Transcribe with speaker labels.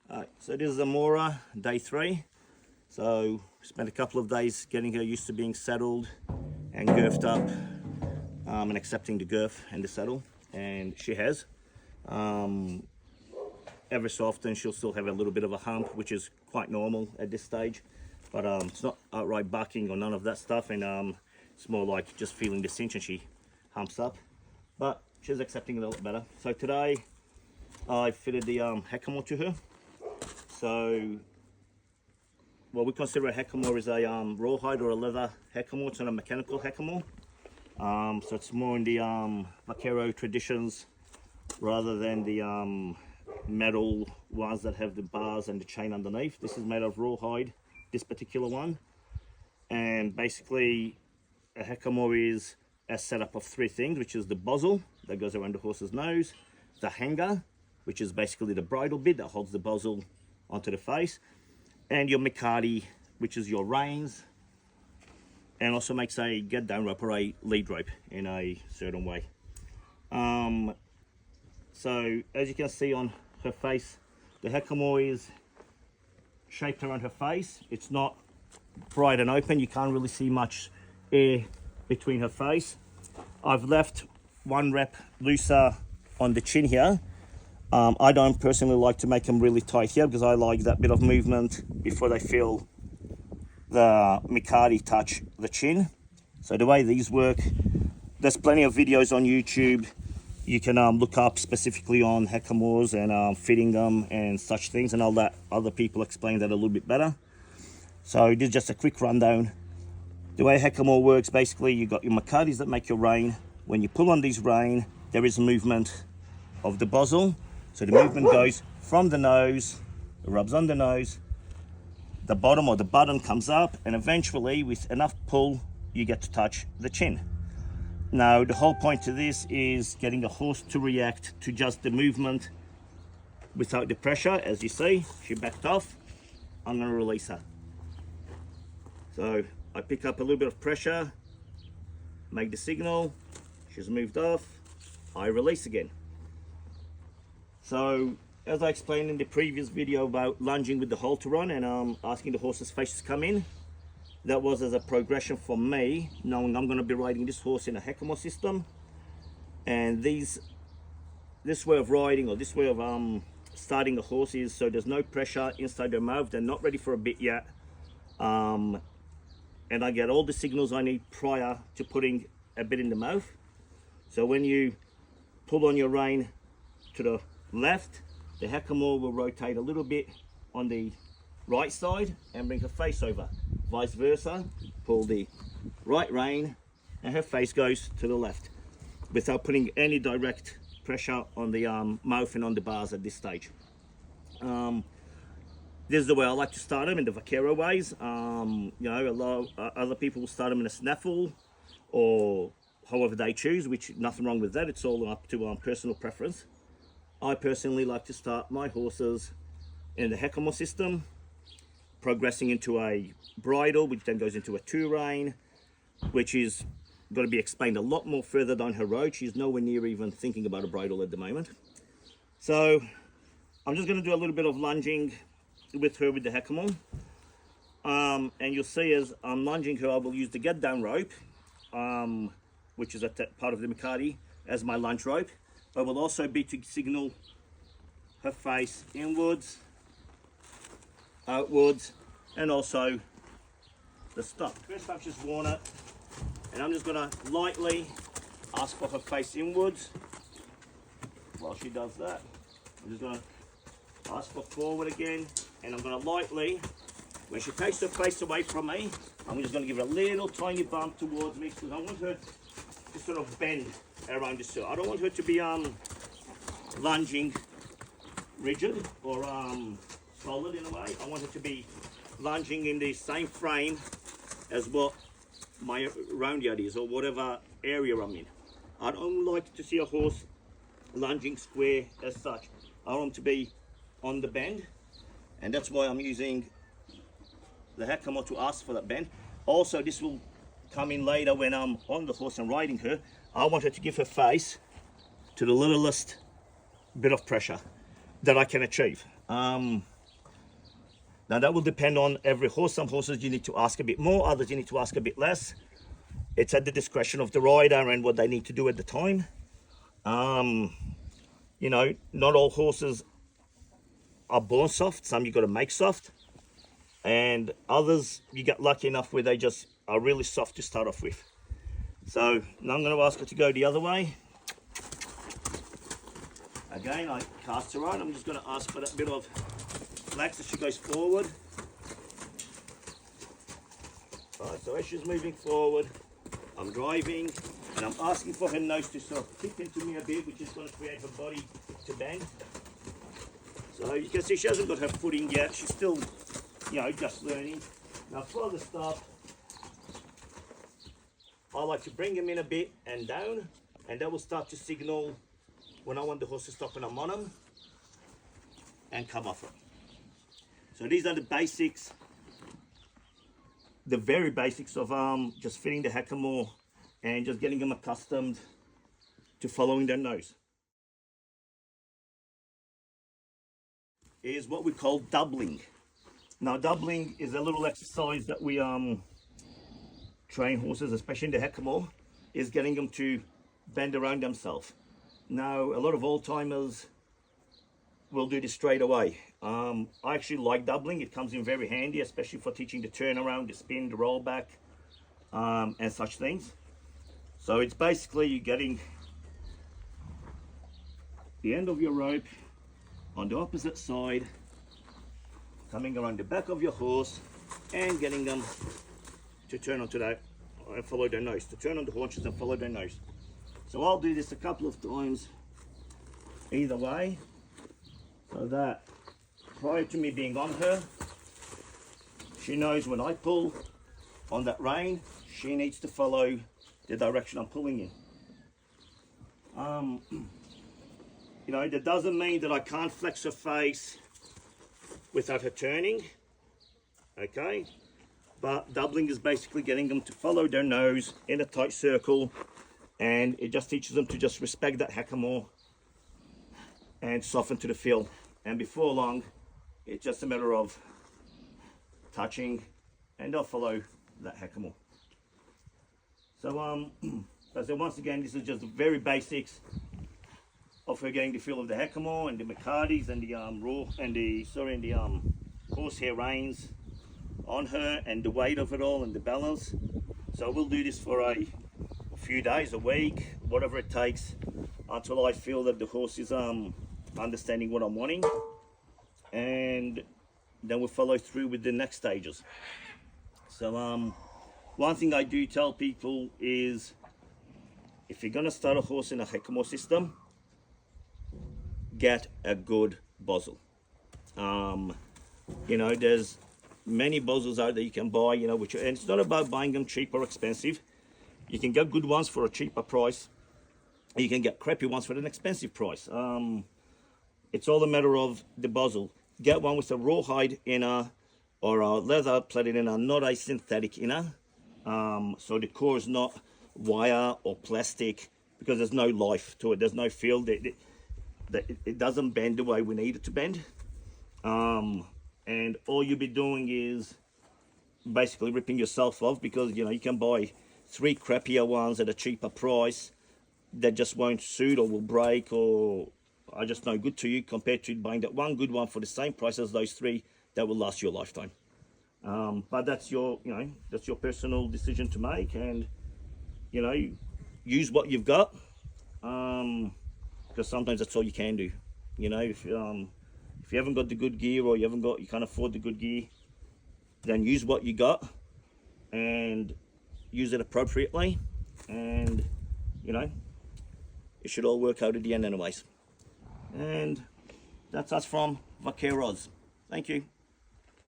Speaker 1: So this is Zamora, day 3. So spent a couple of days getting her used to being saddled and girthed up, and accepting the girth and the saddle, and she has. Every so often she'll still have a little bit of a hump, which is quite normal at this stage, but it's not outright bucking or none of that stuff, and it's more like just feeling the cinch and she humps up, but she's accepting it a lot better. So today I fitted the hackamore to her. So what we consider a hackamore is a rawhide or a leather hackamore. It's not a mechanical hackamore. So it's more in the vaquero traditions rather than the metal ones that have the bars and the chain underneath. This is made of rawhide, this particular one. And basically a hackamore is a setup of 3 things, which is the bozzle that goes around the horse's nose, the hanger, which is basically the bridle bit that holds the bozzle onto the face, and your mikati, which is your reins, and also makes a get down rope or a lead rope in a certain way. So as you can see on her face, the hackamore is shaped around her face. It's not bright and open. You can't really see much air between her face. I've left 1 rep looser on the chin here. I don't personally like to make them really tight here because I like that bit of movement before they feel the mikati touch the chin. So the way these work, there's plenty of videos on YouTube. You can look up specifically on hackamores and fitting them and such things, and I'll let other people explain that a little bit better. So this is just a quick rundown. The way hackamore works, basically you got your mikatis that make your rein. When you pull on these rein, there is movement of the bozzle. So the movement goes from the nose, it rubs on the nose, the bottom or the button comes up, and eventually with enough pull, you get to touch the chin. Now the whole point to this is getting the horse to react to just the movement without the pressure. As you see, she backed off. I'm going to release her. So I pick up a little bit of pressure, make the signal, she's moved off, I release again. So as I explained in the previous video about lunging with the halter on and asking the horse's face to come in, that was as a progression for me, knowing I'm going to be riding this horse in a hackamore system, and this way of riding, or this way of starting the horse, is so there's no pressure inside their mouth. They're not ready for a bit yet, and I get all the signals I need prior to putting a bit in the mouth. So when you pull on your rein to the left, the hackamore will rotate a little bit on the right side and bring her face over. Vice versa, pull the right rein and her face goes to the left without putting any direct pressure on the mouth and on the bars at this stage. This is the way I like to start them, in the vaquero ways. You know, a lot of other people will start them in a snaffle or however they choose, which nothing wrong with that. It's all up to personal preference. I personally like to start my horses in the hackamore system, progressing into a bridle, which then goes into a 2 rein, which is going to be explained a lot more further down her road. She's nowhere near even thinking about a bridle at the moment. So I'm just going to do a little bit of lunging with her with the hackamore, and you'll see as I'm lunging her, I will use the get down rope, which is a part of the mikati, as my lunge rope, but will also be to signal her face inwards, outwards, and also the stop. First I've just worn it, and I'm just going to lightly ask for her face inwards. While she does that, I'm just going to ask for forward again, and I'm going to lightly, when she takes her face away from me, I'm just going to give her a little tiny bump towards me, because I want her to sort of bend around the circle. I don't want her to be lunging rigid or solid in a way. I want her to be lunging in the same frame as what my round yard is, or whatever area I'm in. I don't like to see a horse lunging square as such. I want them to be on the bend, and that's why I'm using the hackamore to ask for that bend. Also, this will come in later when I'm on the horse and riding her. I want her to give her face to the littlest bit of pressure that I can achieve. Now that will depend on every horse. Some horses you need to ask a bit more, others you need to ask a bit less. It's at the discretion of the rider and what they need to do at the time. You know, not all horses are born soft. Some you got to make soft, and others you get lucky enough where they just are really soft to start off with. So now I'm going to ask her to go the other way. Again, I cast her on. I'm just going to ask for that bit of flex as she goes forward. Right, so as she's moving forward, I'm driving, and I'm asking for her nose to sort of tip into me a bit, which is going to create her body to bend. So you can see she hasn't got her footing yet. She's still, you know, just learning. Now for the start, I like to bring him in a bit and down, and that will start to signal when I want the horse to stop and I'm on him and come off it. So these are the basics, the very basics of just fitting the hackamore and just getting them accustomed to following their nose. Is what we call doubling. Now doubling is a little exercise that we train horses, especially in the hackamore, is getting them to bend around themselves. Now a lot of old-timers will do this straight away. I actually like doubling. It comes in very handy, especially for teaching the turnaround, the spin, the roll back, and such things. So it's basically you getting the end of your rope on the opposite side, coming around the back of your horse and getting them to turn onto that and follow their nose, to turn on the haunches and follow their nose. So I'll do this a couple of times either way, so that prior to me being on her, she knows when I pull on that rein, she needs to follow the direction I'm pulling in. You know, that doesn't mean that I can't flex her face without her turning, okay? But doubling is basically getting them to follow their nose in a tight circle, and it just teaches them to just respect that hackamore and soften to the feel. And before long, it's just a matter of touching and they'll follow that hackamore. So once again, this is just the very basics of her getting the feel of the hackamore and the McCartys and the horsehair reins on her and the weight of it all and the balance. So we'll do this for a few days, a week, whatever it takes, until I feel that the horse is understanding what I'm wanting, and then we'll follow through with the next stages. So one thing I do tell people is, if you're going to start a horse in a hackamore system, get a good bozzle. You know, there's many bozzles out there you can buy, you know, and it's not about buying them cheap or expensive. You can get good ones for a cheaper price, and you can get crappy ones for an expensive price. It's all a matter of the bozzle. Get one with a rawhide inner or a leather plated inner, not a synthetic inner. So the core is not wire or plastic, because there's no life to it. There's no feel. It doesn't bend the way we need it to bend. And all you'll be doing is basically ripping yourself off, because, you know, you can buy 3 crappier ones at a cheaper price that just won't suit or will break or are just no good to you, compared to buying that one good one for the same price as those 3 that will last your lifetime. But that's your, you know, that's your personal decision to make, and, you know, use what you've got, because sometimes that's all you can do. You know, if you haven't got the good gear, or you can't afford the good gear, then use what you got and use it appropriately, and, you know, it should all work out at the end anyways. And that's us from Vaqueros. Thank you.